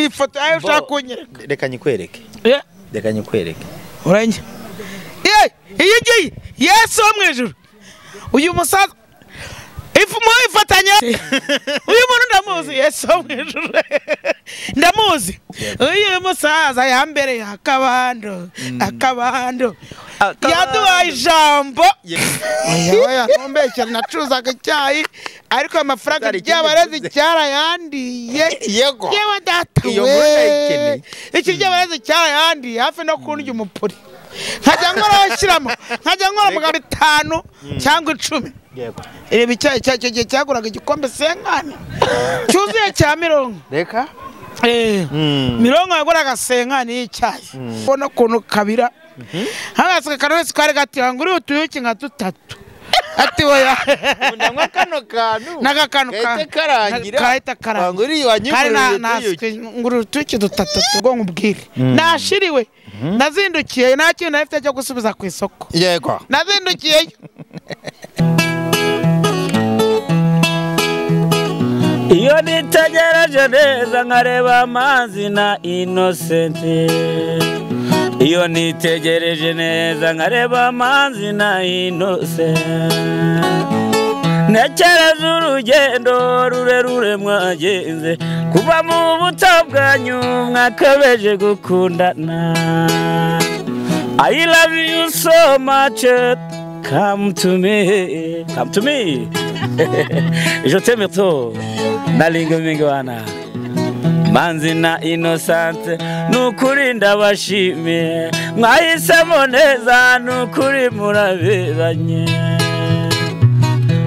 n'ifoto ayo ushaka kunyereka. Reka nyikwereke. Reka nyikwereke. Uranye. Iyi Yesu wo mwijuru. Uyu musaza ifatanya uyu muntu ndamuzi Yesu wo mwijuru. Ndamuzi. Uyu musaza yambere akabando. Yaduhaye ijambo. Oya ntombeshya nacuzaga icyayi ariko amafaranga ry'abarezi cyarayandiye. Yego. Yewe data we. Iki ry'abarezi cyarayandiye hafi no kundya umupuri. Nkajya nkora mu 5 cyangwa 10. Yego. Ibi icyayi cyo cyaguraga igikombe senkani. Cyuzuye cya mirongo. Reka. Mirongo yaguraga senkani y'icyayi. Ubona kuntu kabira. Hangase kanose kare gati nguri utuyuki nka 3. Ati oya. Ndamwa kano kantu. Nagakano karangira. Kahita karangira. Nguri wanyigurira nguri utuyuki 3 ngo nkubwire. Nashiriwe. Nazindukiye nta kintu nafite cyo gusubiza ku isoko. Yego. Nazindukiye. Iyo nitegereje neza nkareba amazi na Innocent. Iyo nitegereje neza nkareba amazi na Innocent. Ntekereza urugendo rurerure mwagenze kuva mu buto bwanyu mwakabeje gukundana. I love you so much. Come to me. Je t'aime trop. Nalingo mingwana. Manzi na Innocent nukuri ndabashimiye. Mwahisemo neza nukuri muraberanye.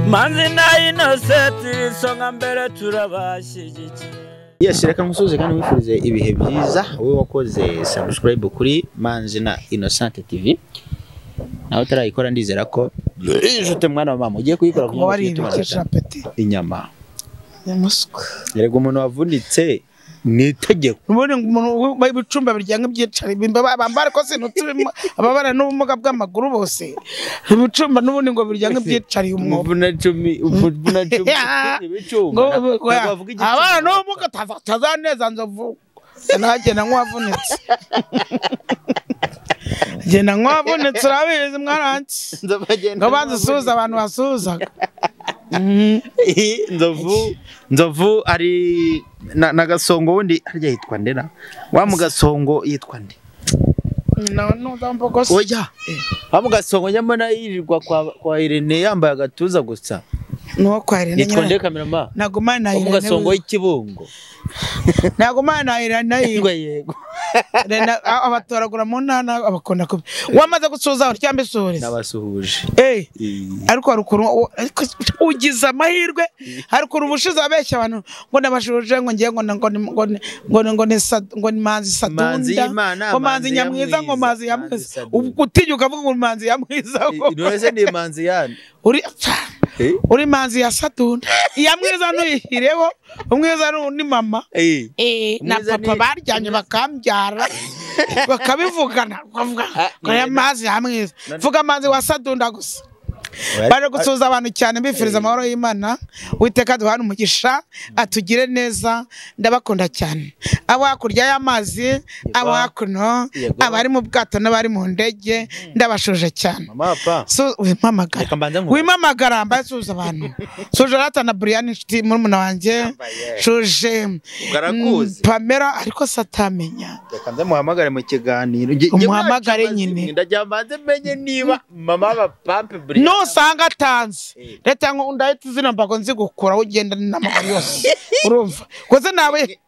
Manzi na Innocent songa mbere turabashyigikiye. Yes, reka musoze kandi wifurize ibihe byiza. Wowe wakoze subscribe kuri Manzi na Innocent TV. Naho tarayikora ndizera ko je mwana wa mama ugiye kuyikora kuko inyama. Nyamuswa. Yerego umuntu wavunitse nitegeko. Ubundi umuntu b'ibicumba biryanga byicari bambara ko sinutubimo ababara n'ubumuga bw'amaguru bose. Ibicumba n'ubundi ngo biryanga byicari umwobo. Ubuna 10 ibicumba. Bavuga iki? Abana n'ubumuga tazaneza nzovu. Nagenda nk'uwavunitse. Genda nk'uwavunitse urabizi mwaranze. Ngo banzusuza abantu basuzaga. Nzovu ari nagasongo wundi harya yitwa ndera. Wa mugasongo yitwa nde? No ndambogose. Oya. Wa mugasongo nyamana yirirwa kwa Irene yambaye agatuza gusa. No kwa Irene. Yitwa nde kamerama? Nagumana na Irene. Mugasongo y'ikibungo. Nagumana na Irene yego. Abatoragura mu ntana abakunda kubi. Wamaze gusuza uryambe sore. Nabasuhuje. Ariko harukuru ugize amahirwe harukuru ubushize abeshya abantu ngo nabashuje ngo ngiye ngo Manzi Satunda ngo Manzi Nyamwiza ngo Manzi Yamwiza utinyuka avuga ngo Manzi Yamwiza none ni Manzi yani uri Manzi ya Satunda Yamwiza nuyihireho umwiza ni mama na papa baryanye bakambyara bakabivugana bavuga ngo ya Manzi Yamwiza vuga Manzi wa Satunda gusa. Bari gusuza abantu cyane bifuriza amahoro y'Imana witeka duhana umugisha atugire neza ndabakunda cyane abo hakurya y'amazi abo hakuno abari mu bwato n'abari mu ndege ndabashuje cyane wimamagara mbasuza abantu suje ratana Brian inshuti muri muna wanje shuje Pamela ariko satamenya reka ndamuhamagare mu kiganiro umuhamagare nyine ndajyamaze menye niba mama ba Pampe Brian usanga atanze leta ngo ndahita izina mbago nzi gukura ugenda n'amaguru yose urumva koze nawe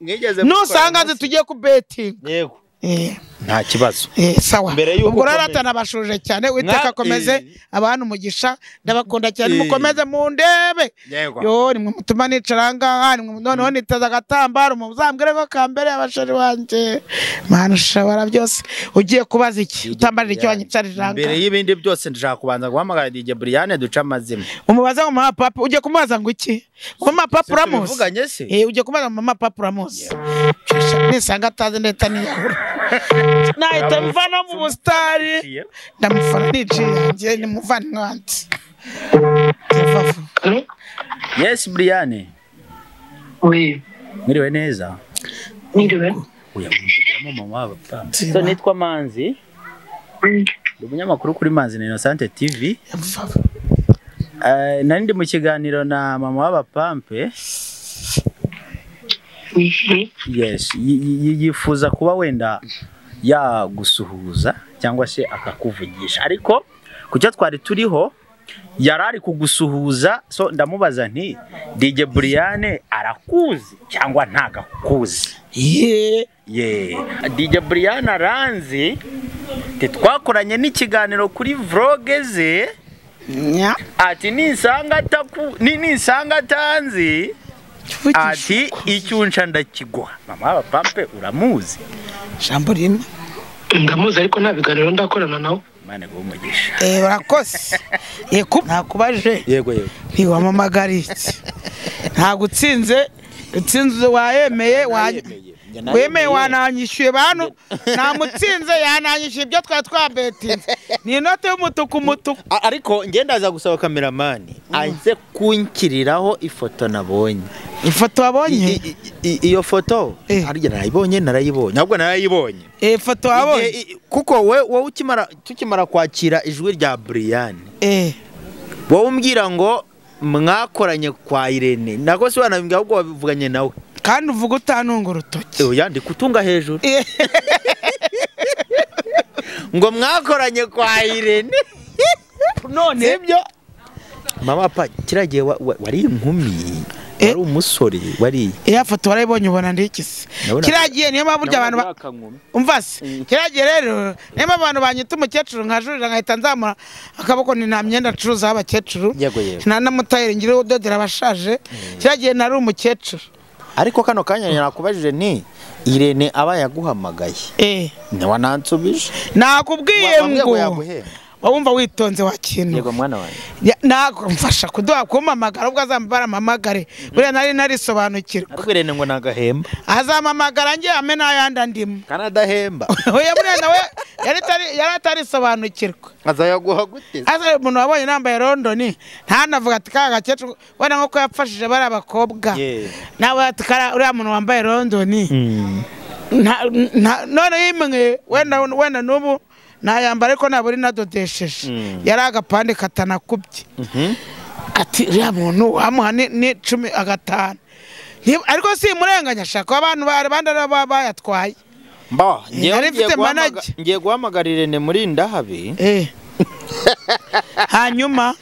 nusanga nzi tugiye ku betting yego nta kibazo sawa ubwo raratana bashuje cyane witeka komeze abantu mugisha ndabakunda cyane mukomeze mu ndebe yo nimwe mutuma nicaranga nimwe noneho nitaza gatambaro muzambwire ko kambere abashari wanje mana shabara byose ugiye kubaza iki utambarira icyo wanyicarira mbere y'ibindi byose ndashaka kubanza guhamagara DJ Brian duca amazima umubaza ngo mama papa ugiye kumubaza ngo iki mama papa Ramos uvuganye se ugiye kubaza mama papa Ramos nisanga ataze ndeta niyahura nahita mvana mu bustari ndamufana niciye ni muvana nkanti Yes Brian oui mwiriwe neza Niriwe. Oya mvugiramo mama w'abapampe. So nitwa Manzi. Ndi umunyamakuru kuri Manzi na Innocent TV. Nari ndi mu kiganiro na mama w'abapampe. Yes, yifuza kuba wenda yagusuhuza cyangwa se akakuvugisha, ariko kucyo twari turiho yarari kugusuhuza. So ndamubaza nti DJ Brian arakuzi cyangwa ntagakuzi? DJ Brian aranzi, twakoranye n'ikiganiro kuri vlog ze. Ati nisanga tanzi, ati icyunca ndakigwa. Mama w'abapampe uramuzi? Jambo rimwe ndamuzi ariko nta biganiro ndakorana nawe. Mane go umugisha. Urakoze. Nakubaje. Yego. Ntiwamamagariye. Nta gutsinze wayemeye wemeye wananyishyuye bantu nta mutsinze yananyishyuye ibyo twabetinze. Ni inote y'umutuku. Ariko ngendaza gusaba kameramani aze kunkiriraho ifoto nabonye. Ifoto wabonye? Iyo foto harya narayibonye. Ahubwo narayibonye. Ifoto wabonye? Kuko wowe tukimara kwakira ijwi rya Brian. Wowe umbwira ngo mwakoranye kwa Irene. Nako se wanambwira ahubwo wabivuganye nawe. Kandi uvuga utanunga urutoki. Oya ndi kutunga hejuru. Ngo mwakoranye kwa Irene. None sibyo mama pa kiragiye wari inkumi. Wari umusore wari. Iya foto warayibonye ubona ndikise. Kiragiye niyo maburya abantu umvase. Kiragiye rero niyo abantu banyita umukecuru nkajurira nkahita nzamura akaboko ni nta myenda acuruza abakecuru. Nta namutayire ngire udodera abashaje. Kiragiye nari umukecuru. Ariko kano kanya nakubajije ni Irene aba yaguhamagaye. Ni wanansubije. Nakubwiye ngo wumva witonze wakintu. Yego mwana wanjye. Nako mfasha kuduha kumamagara ubwo azambara mamagare. Buriya nari sobanukirwa. Ariko Irene ngo nagahemba. Azamamagara nge ame nayanda ndimo. Kanadahemba. Oya buriya nawe yari atari sobanukirwa. Azayaguha gute? Asa umuntu wabonye nambaye London ntanavuga ati kaga gakecuru wenda nko yapfashije bari abakobwa. Nawe ati kara uriya muntu wambaye London. None yimwe wenda nubu nayambara ariko naburi nadodesheje. Yari agapande katanakubye. Ati uriya muntu wamuha ni 15. Ariko si murenganya shaka abantu bandi bayatwaye. Ngiye guhamagara Irene muri Ndahabi. Hanyuma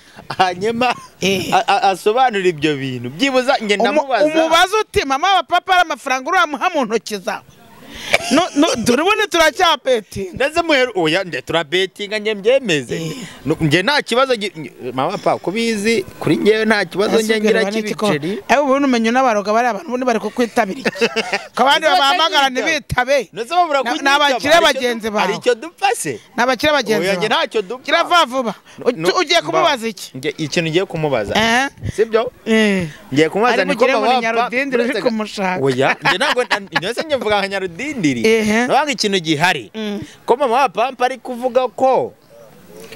asobanura ibyo bintu byibuza nge ndamubaza. Umubaza uti mama w'abapapa ari amafaranga uramuha mu ntoki zawe. Durubone turacyapeti ndaze muheru oya nde turabetinga nge mbyemeze nge nta kibazo mama papa kubizi kuri ngewe nta kibazo nge ngira kibiceri ubu numenye n'abaroga bari abantu bundi bari kukwitabira iki kabandi bahamagara ntibitabe n'abakire bagenzi bawe ari cyo dupfase n'abakire bagenzi bawe oya nge ntacyo dupfa kirava vuba ugiye kumubaza iki nge ikintu ngiye kumubaza sibyo ngiye kumubaza niko mama Nyarudindiri uri kumushaka oya nge ntabwo nose nge mvuga nka Nyarudindiri nabanga ikintu gihari ko mama w'abapampe ari kuvuga ko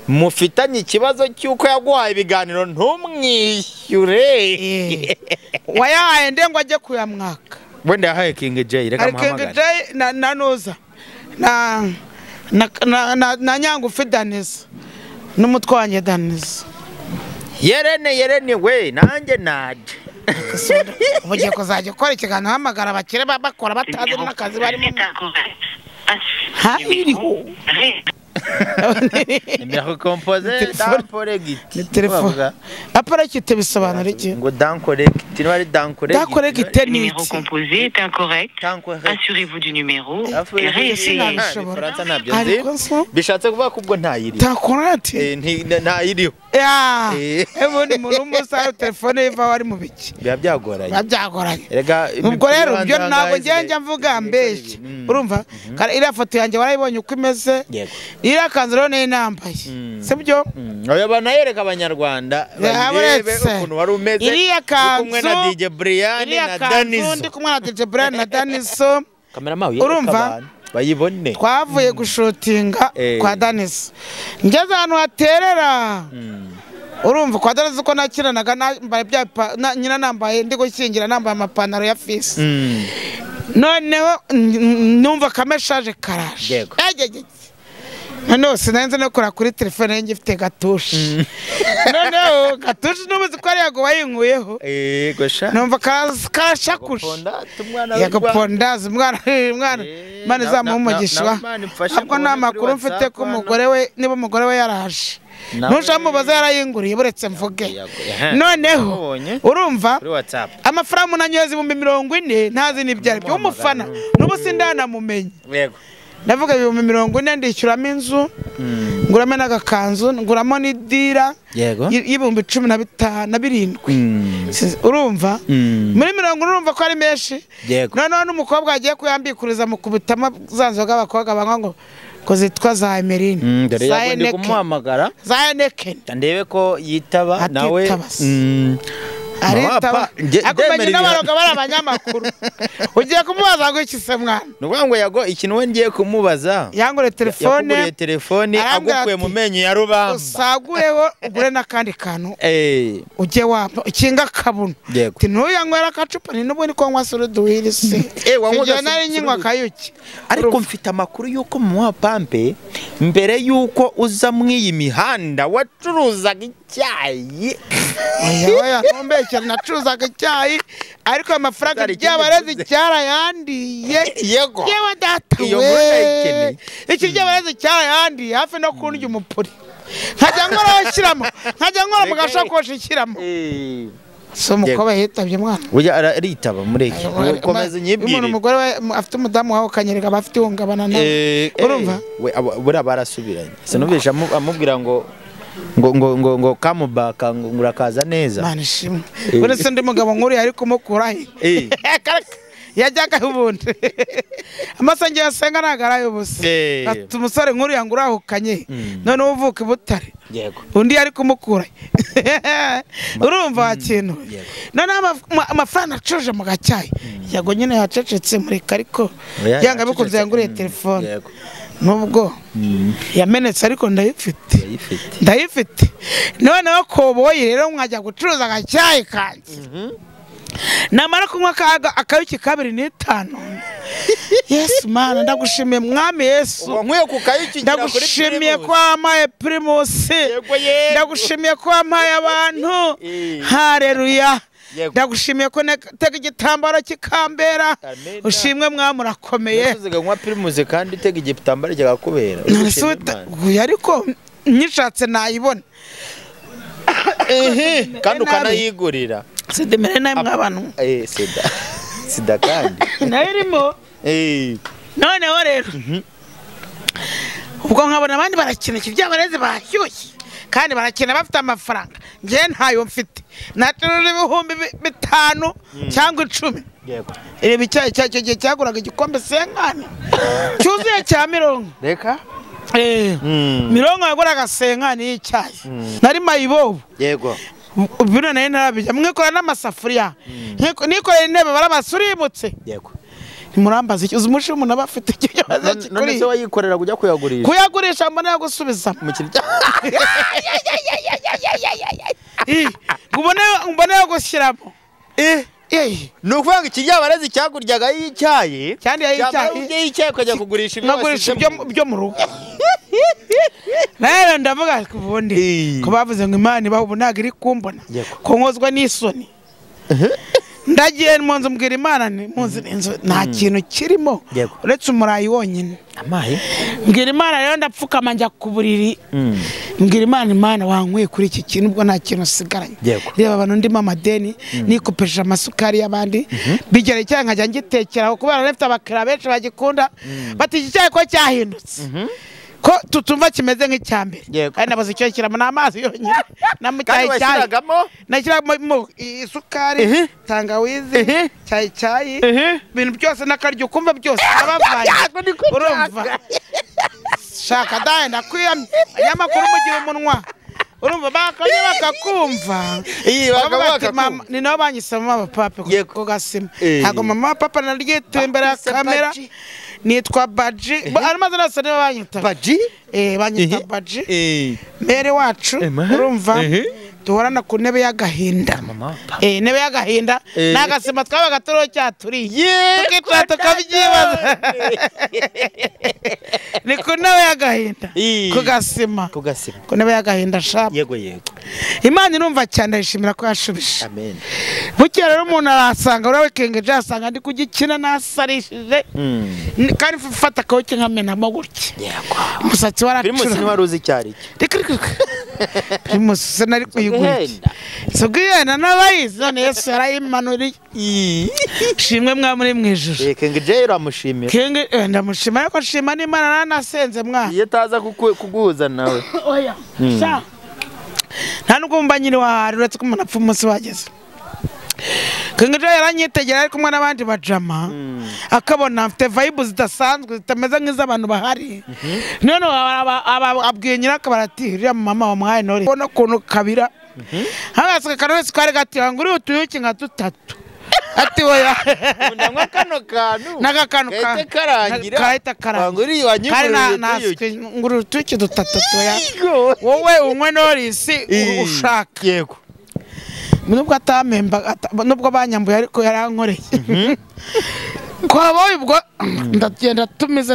mufitanye ikibazo cyuko yaguhaye ibiganiro ntumwishyure. Wayahaye ndengo ajye kuyamwaka. Wenda yahaye King J reka muhamagara. King J na Noza na Nyangufi Danis n'umutwanye Danis. Yerene we nanjye naje. Mugiye kuzajya ukora ikiganiro hamagara abakire bakora batazi n'akazi barimo. Iriho nimero composé d'Ancoregiti. Ni telefone. Aparekite bisobanura iki? Ngo d'Ancoregiti no ari d'Ancoregiti. D'Ancoregiti ni numéro composé est incorrect. Assurez-vous du numéro et réessayez. Bishatse kuvuga ko ubwo ntayiri. D'Ancoregiti. Ntayiriho. Ya. Ebundi mu rumbusa telefone yiva wari mu biki. Byagoranye. Rega ubwo rero byo ntabwo ngenje mvuga mbeshye. Urumva? Ira foto yanjye warayibonye uko imeze. Yego. Ira kanzero ne nambaye. Sibyo? Oya banayereka abanyarwanda barebe ukuntu wari umeze. Iriya kanzu kumwe na DJ Brian na Daniso. Ndi kumwe na DJ Brian na Daniso. Kamera mawe urumva? Bayibone. Twavuye gushotinga kwa Daniso. Ngeze ahantu haterera. Urumva kwa Daniso ko nakiranaga nambaye nyina nambaye ndi gushyingira nambaye amapantaro ya fisi. noneho numva kameshaje karaje noneho sinanze no kora kuri telefone yanjye ifite gatushi noneho gatushi n'ubuzi ko ari yago wayinkuyeho numva kashakusha yagopondaza umwana Imana izamumugisha ahubwo nta makuru mfite ko umugore we niba umugore we yaraje ntushamubaza yarayinguriye buretse mvuge noneho urumva amafaranga umunanyoza 40,000 ntazi n'ibyari by'umufana n'ubu sindanamumenye ndavuga 40,000 ndishyuramo inzu nguramo n'agakanzu nguramo n'idira y'17,000 urumva muri 40 urumva ko ari menshi noneho n'umukobwa agiye kuyambikuriza mu kubitamo zanzoga abakobwa banga ngo zitwa za Emeline dore yagondi kumuhamagara za Eneken ndebe ko yitaba nawe arita akumenye n'abaroga bari abanyamakuru ugiye kumubaza ngo iki se mwana nuvuga ngo yago ikintu we ngiye kumubaza yangure telefone agukuye mu menyo ya rubamba usagureho ugure n'akandi kantu ujye wapa ikinga kabuno ati ntuyanywera akacupa ni n'ubundi ko nywa suruduwiri se wanywera nari nyinywa kayuki ariko mfite amakuru yuko mu wapampe mbere yuko uza mw'iyi mihanda wacuruzaga icyayi oya ntombekera nacuruzaga icyayi ariko amafaranga ry'abarezi cyarayandiye yego yewe data we iki ry'abarezi cyarayandiye hafi no kundya umupuri nkajya nkora mu gashakoshi ishyiramo so umukobwa yitabye mwana uya aritaba mureke ukomeza nyibwire umugore we afite umudamu wawe kanyereka bafite ihungabana nawe urumva bura barasubiranye sinubisha amubwira ngo kamubaka ngo urakaza neza Mana ishimwe uretse ndi mugabo nkuri ari kumukurahe yajyaga ubundi amasange yasenga nagarayo busa ati umusore nkuru yangurahukanye none uvuka ibutare undi ari kumukura urumva kintu none amafaranga acuje mu gacyayi yago nyine yacecetse muri kariko yanga bikunze yanguriye telefone nubwo yamenetse ariko ndayifite noneho koboye rero mwajya gucuruza agacyayi kanjye namara kunywa akayuki 2.5 Yesu mana ndagushimiye mwami Yesu ndagushimiye ko amaye Primus ndagushimiye ko amaye abantu haleluya ndagushimiye ko tega igitambaro kikambera ushimwe mwamurakomeye uziga nywa Primus kandi tega igitambaro kigakubera ariko nyishatse nayibona kandi ukanayigurira sidemere naye mw'abantu sida kandi nayirimo noneho rero ubwo nkabona abandi barakina iby'abarezi bashyushye kandi barakina bafite amafaranga nge ntayo mfite naturira 5,000 cyangwa 10 reba icyayi cyacyo gihe cyaguraga igikombe senkani cyuzuye cya 100 reka 100 yaguraga senkani y'icyayi nari mayibobo yego bino nayo narabijya mwikora n'amasafuriya nikorera intebe barabasurimutse yego murambaza iki uzi umuntu aba afite icyo yabaza none se wayikorera kujya kuyagurisha mbona yo gusubiza mu kirya ubone yo gushyiramo nukuvuga ngo ikiryabarezi cyaguryaga y'icyayi kandi y'icyayi ukajya kugurisha ibyo mu rugo rero ndavuga ubundi ko bavuze ngo Imana ibaho ubu ntabwo iri kumbona ko nkozwa n'isoni ndagiye mu nzu mbwira Imana nta kintu kirimo uretse umurayi wonyine mbwira Imana rero ndapfukama njya ku buriri mbwira Imana wankwiye kuri iki kintu ubwo nta kintu usigaranye reba abantu ndimo amadeni nikopesha amasukari y'abandi bigera icyayi nkajya ngitekeraho kubera nafite abakiriya benshi bagikunda bati iki cyayi ko cyahindutse ko tutumva kimeze nk'icyambere kandi nabaze icyo kiramo n'amazi yonyine kandi nashyiramo isukari tangawizi cyayi ibintu byose n'akaryo kumva byose abavanye urumva shaka daye ndakwiyamye abanyamakuru mugihe umunwa urumva bakanye bakakumva ni nabo banyisamo abapape ko gasima ntabwo mama papa naryituye imbere ya kamera nitwa Baji amaze nose niba banyita Baji banyita Baji mere wacu urumva duhorana ku ntebe y'agahinda intebe y'agahinda n'agasima twabaga turiho cyaturiye tukicara tukabyibaza ni ku ntebe y'agahinda ku gasima ku ntebe y'agahinda shapa yego Imana irumva cyane yishimira ko yashubije amen bukera rero umuntu arasanga urawe kengeje asanga ndi kugikina nasarishije kandi fata kawoke nkamenamo gutya umusatsi waracura Primus ni waruzi cyari Primus senari kuyigurira sogiyana n'abayizi none Yesu yarayimanuriye shimwe mwa muri mwijuru kengeje uramushimira ndamushima ariko shima n'Imana nanasenze mwa iyo taza kuguhuza nawe oya sha nta nubwo mba nyiri wahari uretse ko umuntu apfa umunsi wageze kengeje yaranyitegera ari kumwe n'abandi bajama akabona afite vibe zidasanzwe zitameze nk'iz'abantu bahari none abwiye nyiraka barati uriya mama wamuhaye nore ubona ukuntu kabira hagasiga kanwese kari gati nguri utuyuki nka dutatu ati oya ndanywa kano kantu n'agakanu kahita karangira nguri wanyigurira nguri utuyuki dutatu oya wowe unywe norisi ushaka yego nubwo atamemba nubwo banyambuye ariko yarankoreye kwabaye ubwo ndagenda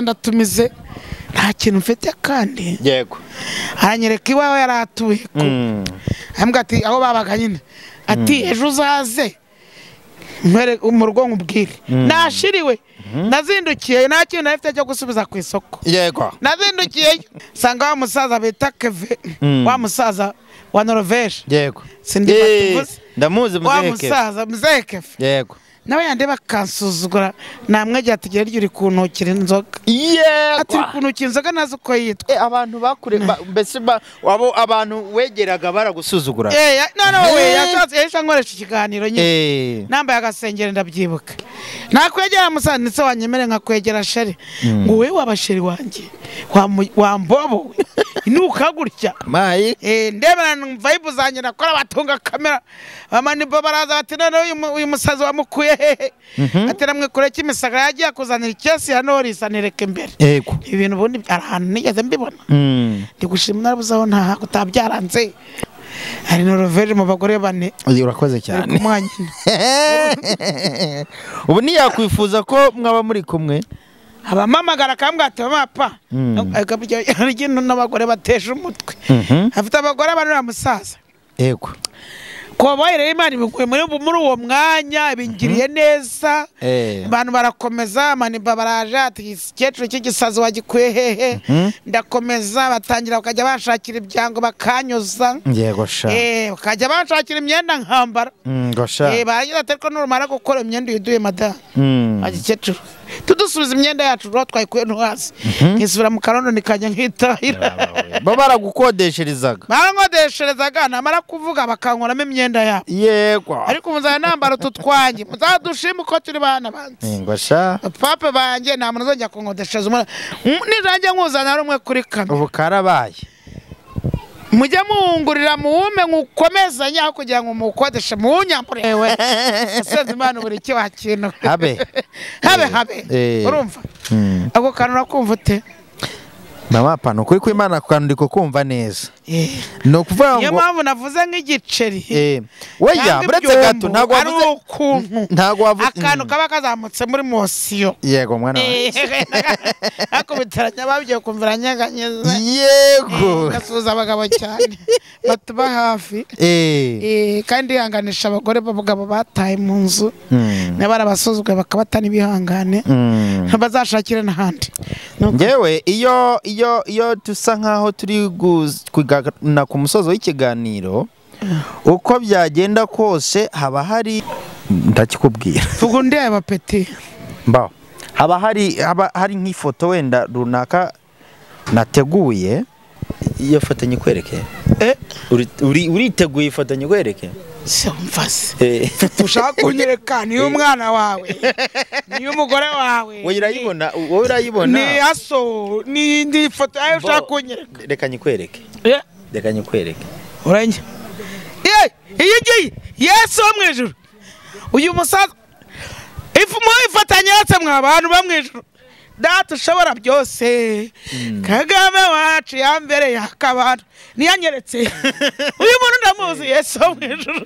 ndatumize nta kintu mfite kandi yego aranyereka iwawe yaratuye ko ambwa ati aho babaga nyine ati ejo uzaze mu rugo nkubwire nashiriwe nazindukiye nta kintu nafite cyo gusubiza ku isoko yego nazindukiye sanga wa musaza bita Keve wa musaza wa Norvège yego sindi batuvuze ndamuzi muzehe Keve yego nawe yandeba kansuzugura namwe atigera ryuri kuntukira inzoga ati kuntukira inzoga nazo uko yitwa abantu bakure mbese abo abantu wegeraga baragusuzugura none we yashatse nkoresha ikiganiro nyine nambaye agasengero ndabyibuka nakwegera musanditse wanyemere nkakwegera sheri ngo wewe wabasheri wanjye wambobo inuka gutya mayi ndebana vibe zanjye nakora batunga kamera amani baraza bati none uyu musazi wamukuye ati namwe kure kimisagara yagiye kuzanira ikesi ya Norris anereka imbere yego ibintu bundi arahantu nigeze mbibona ndi gushima narabuzaho nta kutabyaranze ari Norvège mu bagore bane urakoze cyane ubu ntiyakwifuza ko mwaba muri kumwe abamamagara kambwate mapa akabyo n'abagore batesha umutwe afite abagore banura musaza yego kwabaye Imana ibikuye muri uwo mwanya bingiriye neza abantu barakomeza maniba baraje ati ikecuru cy'igisazi wagikuye hehe ndakomeza batangira bakajya bashakira ibyango bakanyuza yego sha bakajya bashakira imyenda nkambara ngosha barangiza ateriko n'urumara gukora imyenda yuduye madame agikecuru tudusubiza imyenda yacu ro twayikuye no hasi nkisubira mu karondo nikajya nkitahira bo baragukodesherezaga namara kuvuga bakankoramo imyenda yabo yego ariko muzaya nambara tutwanjye muzadushima uko turi bana banze ngosha papa banje nta muntu uzongera kunkodeshereza umwana nizanjye nkuzana rumwe kuri kamera ubu karabaye mujye muhungurira muwume ngukomezanye aho kugira ngo mukodeshe muwunyambure ewe asenze Imana buri cyo wakintu habe urumva ako kantu urakumva ute mama pano kuri kw'Imana kwandiko kumva neza no kuvuga ngo iyo mpamvu navuze nk'igiceri weya buretse gato ntago wavuze akantu kaba kazamutse muri mosiyo yego mwana akubitaranya babigiye kumvira nyaganyeza yego gasuza abagabo cyane batuba hafi kandi yanganisha abagore b'abagabo bataye mu nzu n'abara basuzugwe bakabatana ibihangane bazashakire n'ahandi ngewe iyo tusa nkaho turi kugana ku musozo w'ikiganiro uko byagenda kose haba hari ndakikubwira tugunde aba peti mbaho haba hari nk'ifoto wenda runaka nateguye iyo foto nyikwereke uriteguye ifoto nyikwereke Mfase ushaka kunyereka niyo umwana wawe niyo umugore wawe wowe urayibona ni aso ni ndi foto ayo ushaka kunyereka reka nyikwereke uranye iyi Yesu wo mwijuru uyu musaza ifu mu ifatanya yose mwa bantu bamwijuru data ushobora byose Kagame wacu yambere yakabana niyanyeretse uyu muntu ndamuzi Yesu mwijuru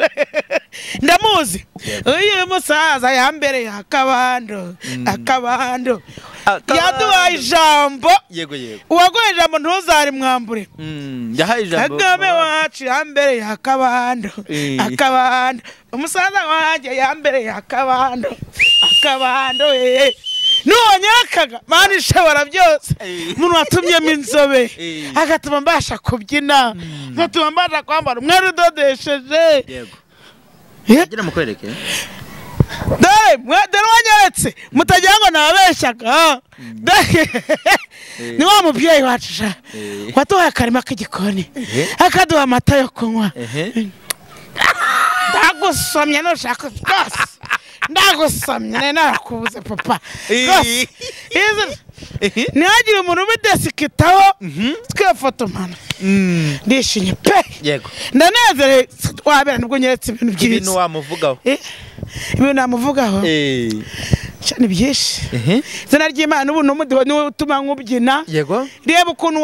ndamuzi uyu musaza yambere yakabando akabando yaduhaye ijambo uwaguhaye ijambo ntuzari mwambure Kagame wacu yambere yakabando akabando umusaza wanjye yambere yakabando akabando nuwanyakaga mani ishobora byose umuntu watumyemo inzobe agatuma mbasha kubyina agatuma mbasha kwambara umwenda udodesheje yagira mukwereke dore wanyeretse mutagira ngo nabeshyaga ni wa mubyeyi wacu waduhaye akarima k'igikoni akaduha amata yo kunywa ndagusomye nushaka rwose ndagusomye narakubuze papa rwose ntihagire umuntu ubidesikitaho twifoto mpano ndishimye pe ndanezerewe wabera nibwo nyeretse ibintu byiza ibintu wamuvugaho ibintu namuvugaho ni byinshi izina ry'Imana ubu n'umudiho niwe utuma nkubyina reba ukuntu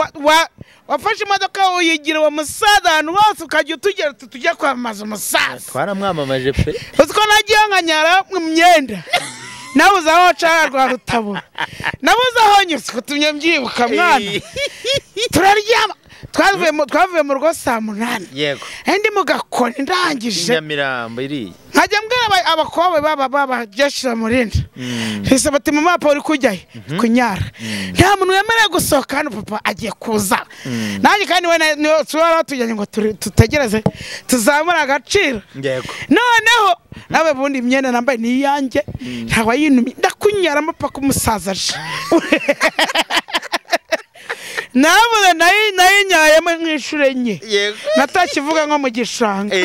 wafashe imodoka uyigira uwo musaza ahantu hose ukajya utugera tujya kwamamaza umusaza twaramwamamaje pe uzi ko nagiye nkanyara mu myenda nabuze aho ncara rwa rutabura nabuze aho nyuze kutumye mbyibuka mwana turaryama twavuye mu rugo 8:00 yego ndi mu gakoni ndangije Nyamirambo iri nkajya mbwira abakobwa baba Joshua Murinda hise bati mama papa uri kujyayo kunyara nta muntu yemereye gusohoka hano papa agiye kuza nanjye kandi we twara tujyanye ngo tutegereze tuzamura agaciro yego noneho nawe bundi imyenda nambaye ni yanjye ntawa yinumye ndakunyara mapa kumusaza nabuze nayinyayemo nk'ishure nye natakivuga nko mu gishanga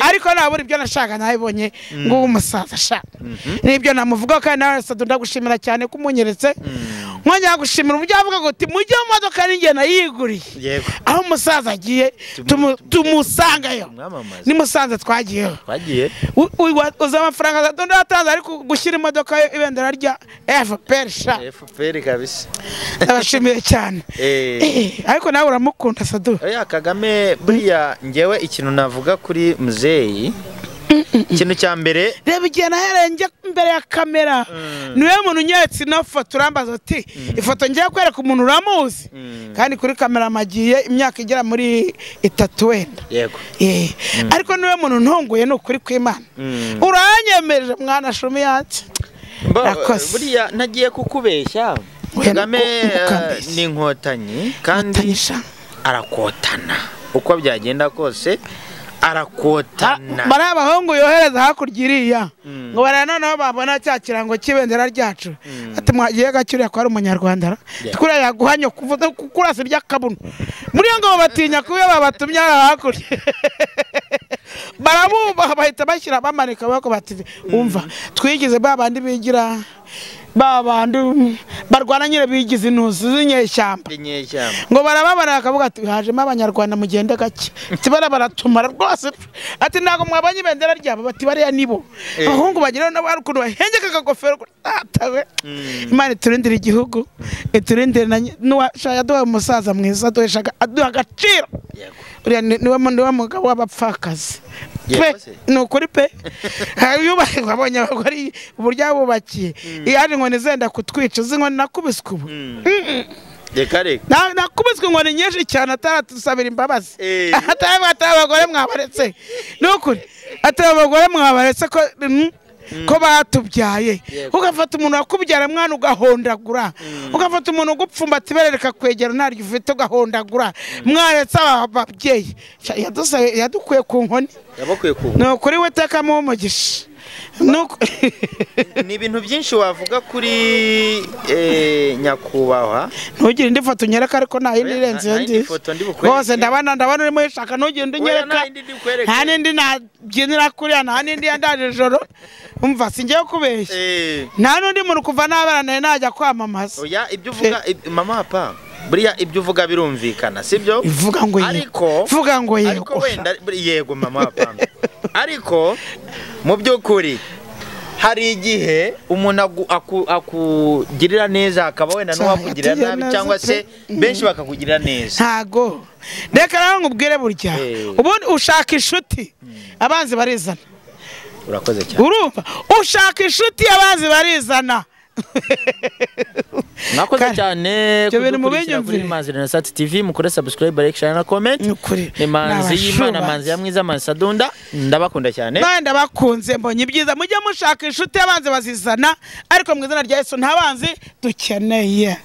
ariko nabura ibyo nashaka nabibonye ngo umusaza shaka nibyo namuvuga kandi nawe ndagushimira cyane kumunyeretse mwanya gushimira uburyo avuga ngo mujye mu modoka ninjye nayiguriye aho umusaza agiye tumusangayo ni Musanze twagiyeho uza amafaranga ndatanze ariko gushyira imodoka ibendera rya FPR kabisa abashimiye cyane ariko nawe uramukunda Sadu Kagame buriya ngewe ikintu navuga kuri muzeyi ikintu cya mbere reba igihe naherenge imbere ya kamera niwe muntu unyeretse ino foto urambaza ati ifoto ngiye kwereka umuntu uramuzi kandi kuri kamera magiye imyaka igera muri 3 wenda yego ariko niwe muntu ntonguye n'ukuri kw'Imana uranyemeje mwana shumi yacu buriya nagiye kukubeshya Kagame ni inkotanyi kandi arakotana uko byagenda kose arakotana bari abahungu yohereza hakurya iriya ngo baranoneho babona cya kirango cy'ibendera ryacu ati mwagiye gacyuriya ko ari umunyarwanda tukuriya yaguhanye kurasa iry'akabuno muri yo ngo batinya kuba babatumye hakurya barabubaha bahita bashyira bamanika bako bati umva twigize babandi bigira babandu barwana nyire bigize intuzi z'inyeshyamba ngo barababara akavuga ati hajemo abanyarwanda mugende gake tibara baratumara rwose ati ntago mwabanye ibendera ryabo bati bariya nibo abahungu bagira n'abari ukuntu bahengeka akagofero atawe Imana iturindira igihugu iturindira yaduha umusaza mwiza aduha agaciro uriya niwe mugabo w'abapfakazi ni ukuri pe wabonye abagore uburyo bubakiye yaje inkoni zenda kutwica uzi inkoni nakubiswe ubu nakubiswe inkoni nyinshi cyane ataratusabira imbabazi atari abagore mwabaretse ni ukuri atari abagore mwabaretse ko batubyaye ugafata umuntu wakubyara mwana ugahondagura ugafata umuntu ugupfumbata iberereka kwegera ntaryo ufite ugahondagura mwaretse ababyeyi yadukuye ku nkoni ni ukuri we tekamo umugisha ni ibintu byinshi wavuga kuri nyakubahwa ntugire indi foto unyereka ariko nta yindi irenze ndi rwose ndabona urimo yishaka ntugire indi unyereka nta n'indi nabyinira kuriya nta n'indi yandaje ijoro umva singiye kubeshya nta n'undi muntu kuva n'abana nawe najya kwamamaza ibyo uvuga mama papa buriya ibyo uvuga birumvikana sibyo vuga ngo yego vuga ngo yego wenda yego mama papa ariko mu by'ukuri hari igihe umuntu akugirira neza akaba wenda n'uwakugirira nabi cyangwa se benshi bakakugirira neza. Ntago reka rero nkubwire burya ubundi ushaka inshuti abanzi barizana. Urakoze cyane. Urumva ushaka inshuti abanzi barizana. Mwakoze cyane kudukurikira kuri Manzi Renaissance TV, mukore subscribe, like, share na comment. Ni Manzi y'Imana, Manzi ya mwiza, Manzi Sadunda, ndabakunda cyane. Nawe ndabakunze, mbonye ibyiza mujye mushaka inshuti abanzi bazizana, ariko mu izina rya Yesu ntabanzi dukeneye.